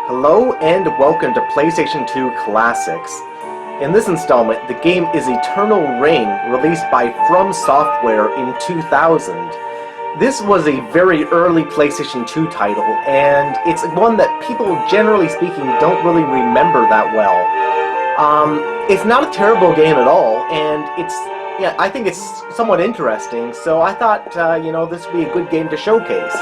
Hello and welcome to PlayStation 2 Classics. In this installment, the game is Eternal Ring, released by From Software in 2000. This was a very early PlayStation 2 title, and it's one that people, generally speaking, don't really remember that well. It's not a terrible game at all, and I think it's somewhat interesting, so I thought, this would be a good game to showcase.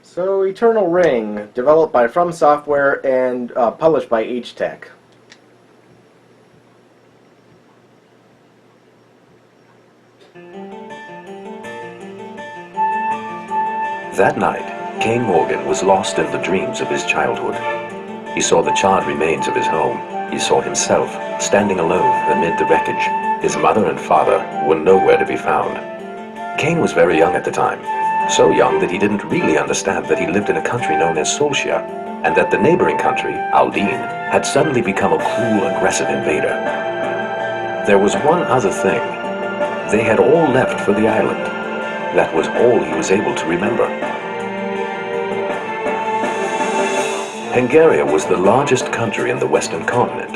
So, Eternal Ring, developed by From Software and published by H-Tech. That night, Kane Morgan was lost in the dreams of his childhood. He saw the charred remains of his home. He saw himself, standing alone amid the wreckage. His mother and father were nowhere to be found. Kane was very young at the time. So young that he didn't really understand that he lived in a country known as Solskjaer, and that the neighboring country, Aldine, had suddenly become a cruel, aggressive invader. There was one other thing. They had all left for the island. That was all he was able to remember. Pangaria was the largest country in the Western continent.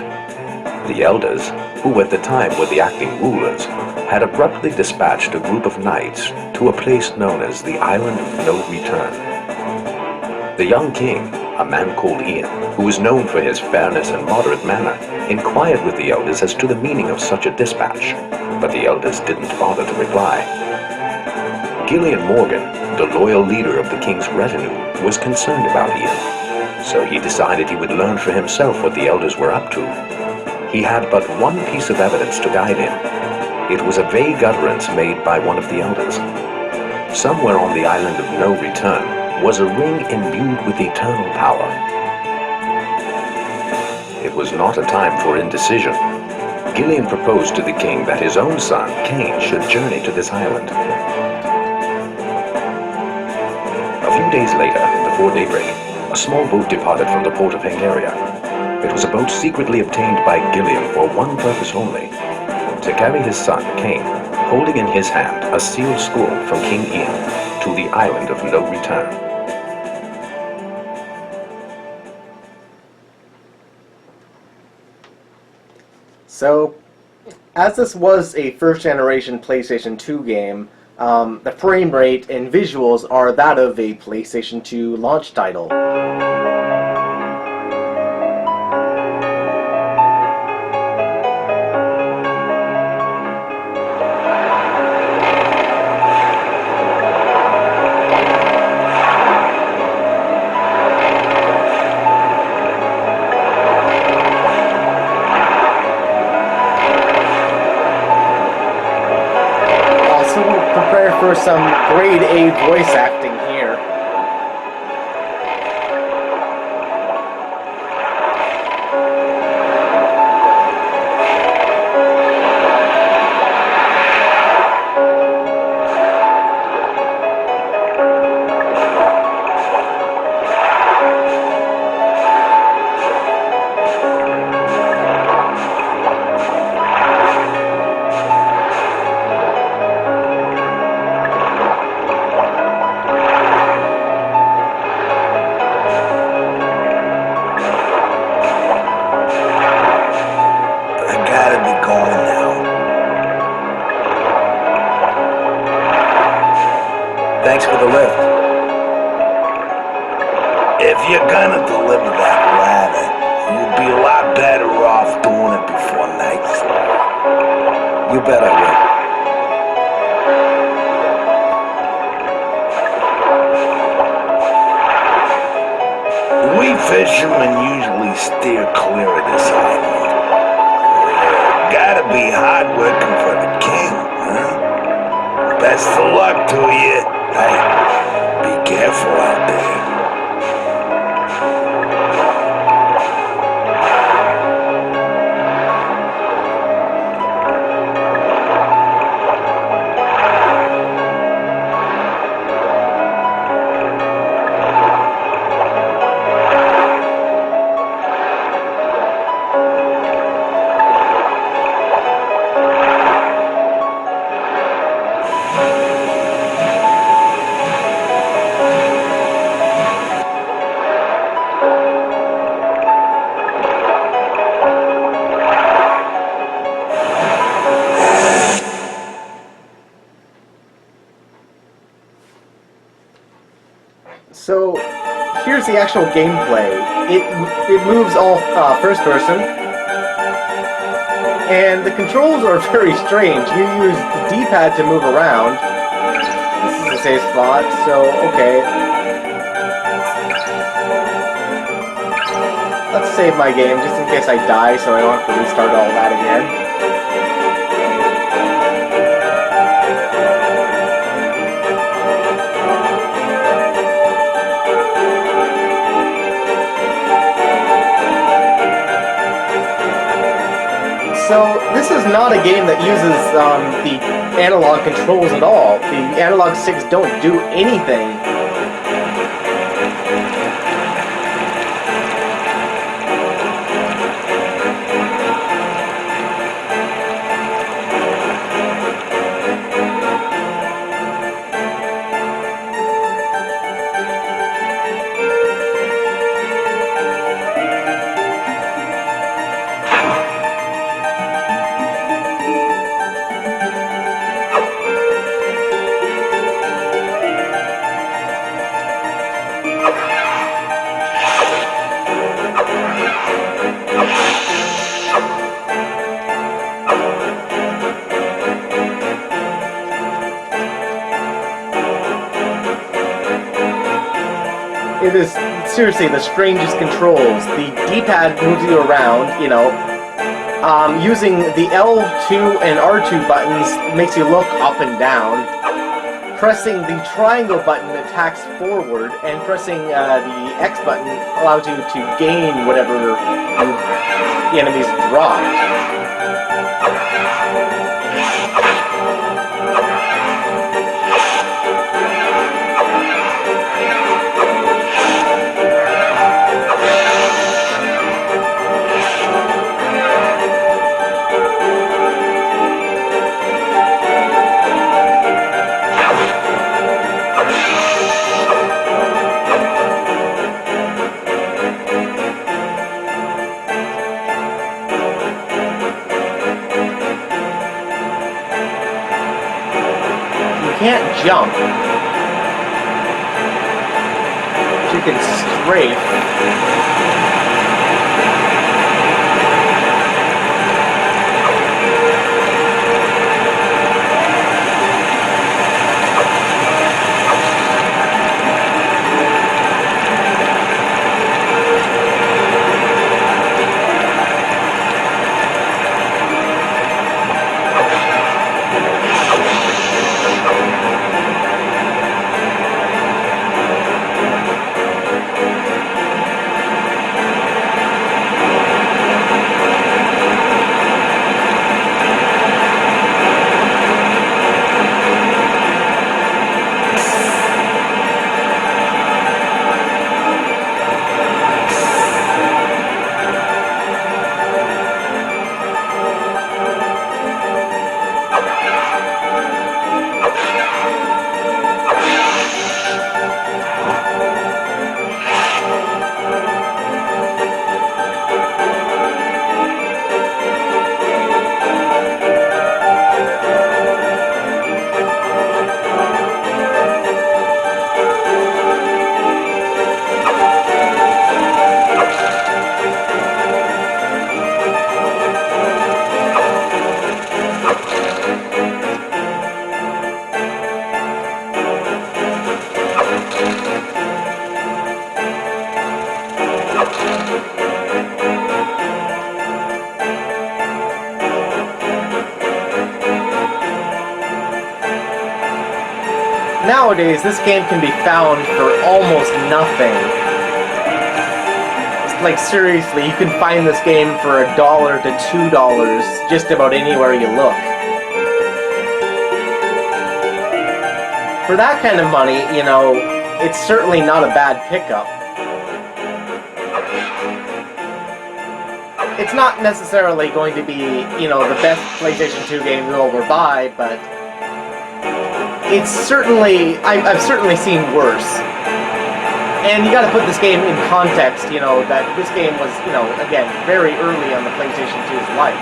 The elders, who at the time were the acting rulers, had abruptly dispatched a group of knights to a place known as the Island of No Return. The young king, a man called Ian, who was known for his fairness and moderate manner, inquired with the elders as to the meaning of such a dispatch, but the elders didn't bother to reply. Gillian Morgan, the loyal leader of the king's retinue, was concerned about Ian, so he decided he would learn for himself what the elders were up to. He had but one piece of evidence to guide him. It was a vague utterance made by one of the elders. Somewhere on the Island of No Return was a ring imbued with eternal power. It was not a time for indecision. Gillian proposed to the king that his own son, Cain, should journey to this island. A few days later, before daybreak, a small boat departed from the port of Pangaria. It was a boat secretly obtained by Gillian for one purpose only: to carry his son, Cain, holding in his hand a sealed scroll from King Ian, to the Island of No Return. So, as this was a first-generation PlayStation 2 game, the frame rate and visuals are that of a PlayStation 2 launch title. Prepare for some grade A voice acting here. Thanks for the lift. If you're gonna deliver that ladder, you'd be a lot better off doing it before nightfall. You bet I will. We fishermen usually steer clear of this island. Gotta be hard working for the king, huh? Best of luck to you. Hey. So here's the actual gameplay. It moves all first person, and the controls are very strange. You use the D-pad to move around. This is a safe spot, so okay. Let's save my game just in case I die, so I don't have to restart all that again. So, this is not a game that uses the analog controls at all. The analog sticks don't do anything. It is seriously the strangest controls. The D-pad moves you around, you know. Using the L2 and R2 buttons makes you look up and down. Pressing the triangle button attacks forward, and pressing the X button allows you to gain whatever the enemies dropped. You can't jump. But you can strafe. Nowadays, this game can be found for almost nothing. It's like, seriously, you can find this game for $1 to $2 just about anywhere you look. For that kind of money, you know, it's certainly not a bad pickup. It's not necessarily going to be, you know, the best PlayStation 2 game you'll ever buy, but it's certainly, I've certainly seen worse. And you gotta put this game in context, you know, that this game was, you know, again, very early on the PlayStation 2's life.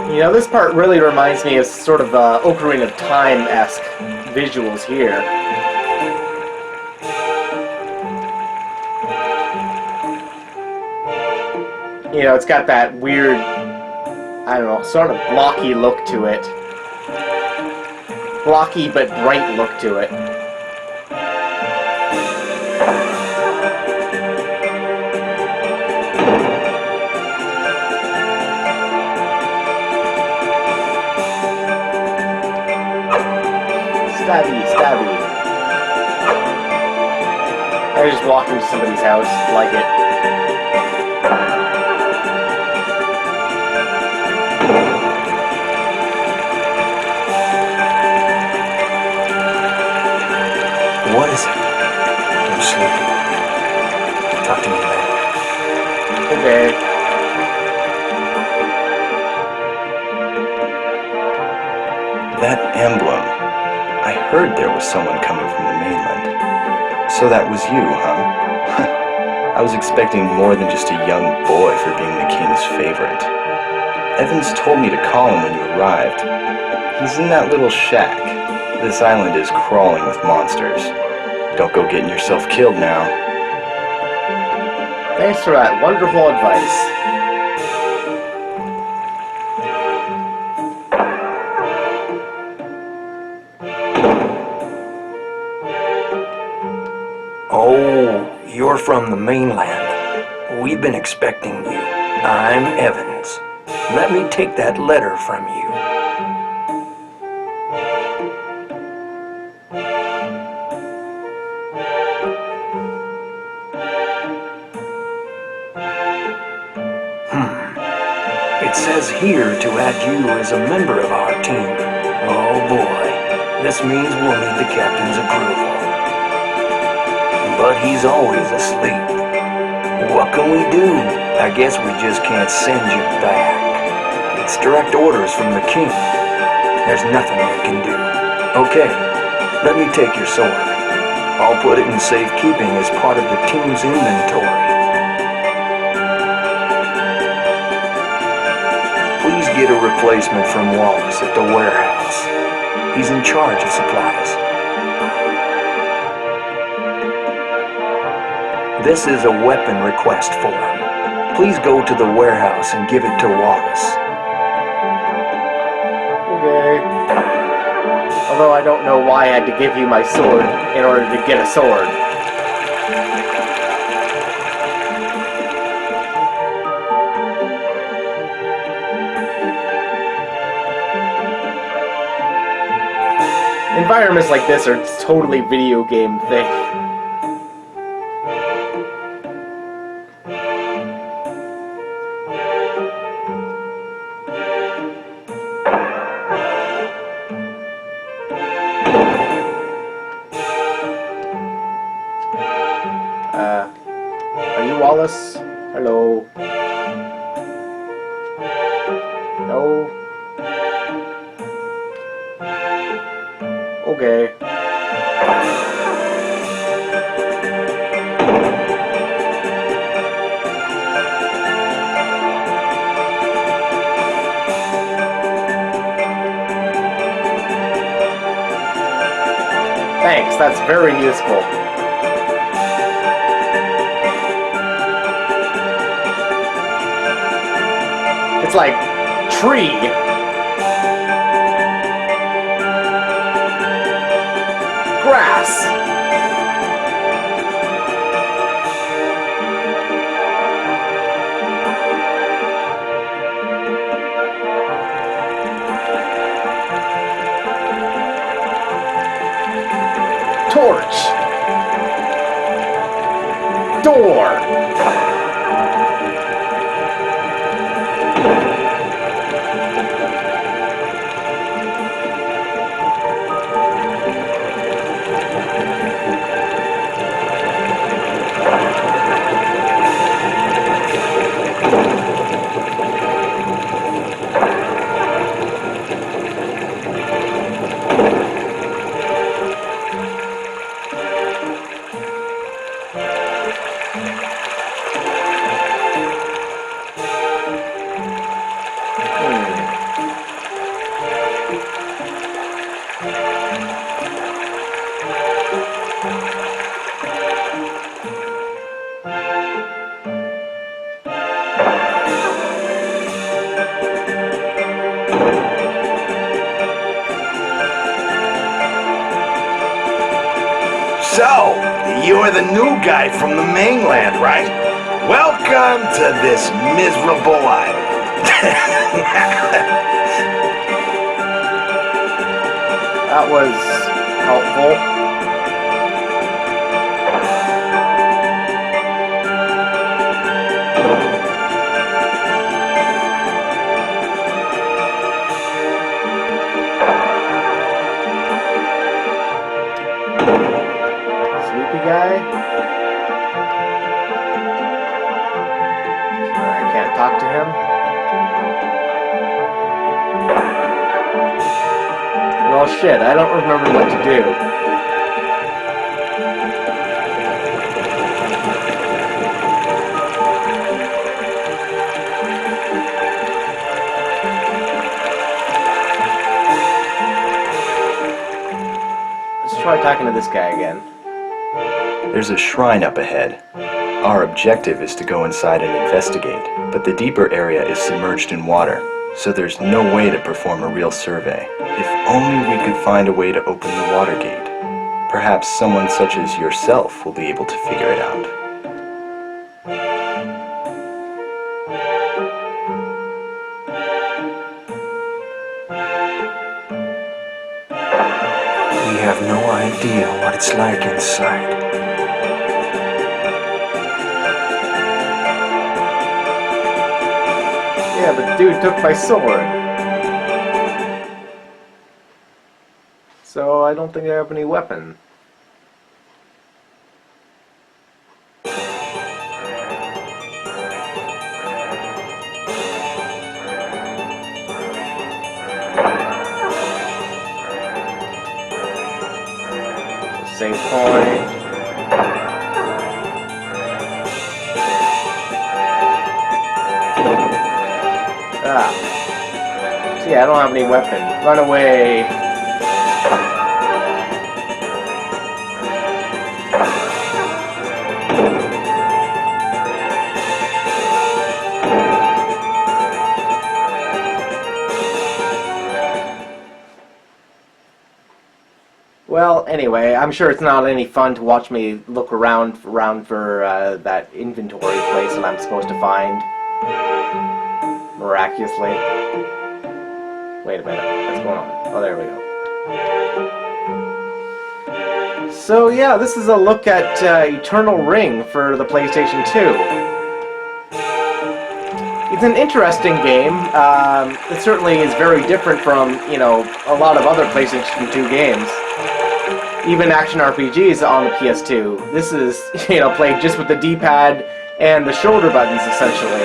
You know, this part really reminds me of sort of Ocarina of Time-esque visuals here. You know, it's got that weird, I don't know, sort of blocky look to it. Blocky but bright look to it. Stabby, stabby. I just walked into somebody's house, like it. What is it? I'm sleepy. Talk to me later. Okay. That emblem. I heard there was someone coming from the mainland. So that was you, huh? I was expecting more than just a young boy for being the king's favorite. Evans told me to call him when you arrived. He's in that little shack. This island is crawling with monsters. Don't go getting yourself killed now. Thanks for that wonderful advice. Oh, you're from the mainland. We've been expecting you. I'm Evans. Let me take that letter from you. It says here to add you as a member of our team. Oh boy, this means we'll need the captain's approval. But he's always asleep. What can we do? I guess we just can't send you back. It's direct orders from the king. There's nothing we can do. Okay, let me take your sword. I'll put it in safekeeping as part of the team's inventory. Please get a replacement from Wallace at the warehouse. He's in charge of supplies. This is a weapon request form. Please go to the warehouse and give it to Wallace. Okay. Although I don't know why I had to give you my sword in order to get a sword. Environments like this are totally video game thing. Are you Wallace? Hello. No. Okay. Thanks, that's very useful. It's like tree. Grass. Torch. Door. So, you're the new guy from the mainland, right? Welcome to this miserable island. That was helpful. Sleepy guy. I can't talk to him. Well, shit, I don't remember what to do. Let's try talking to this guy again. There's a shrine up ahead. Our objective is to go inside and investigate, but the deeper area is submerged in water, so there's no way to perform a real survey. If only we could find a way to open the water gate. Perhaps someone such as yourself will be able to figure it out. We have no idea what it's like inside. Yeah, but dude took my sword. So I don't think I have any weapon. Save point. See, I don't have any weapon. Run away. Well, anyway, I'm sure it's not any fun to watch me look around for that inventory place that I'm supposed to find. Miraculously. Wait a minute, what's going on? Oh, there we go. So yeah, this is a look at Eternal Ring for the PlayStation 2. It's an interesting game. It certainly is very different from, you know, a lot of other PlayStation 2 games. Even action RPGs on the PS2. This is, you know, played just with the D-pad and the shoulder buttons, essentially.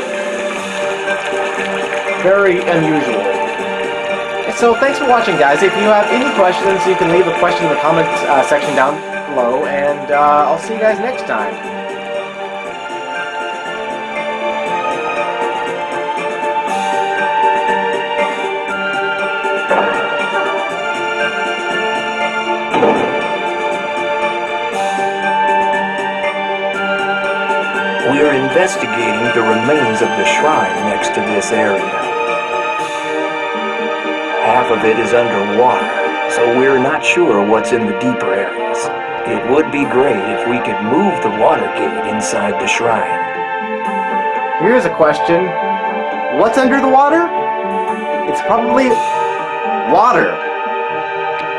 Very unusual. So thanks for watching, guys. If you have any questions, you can leave a question in the comment section down below, and I'll see you guys next time. We are investigating the remains of the shrine next to this area. Half of it is underwater, so we're not sure what's in the deeper areas. It would be great if we could move the water gate inside the shrine. Here's a question. What's under the water? It's probably water.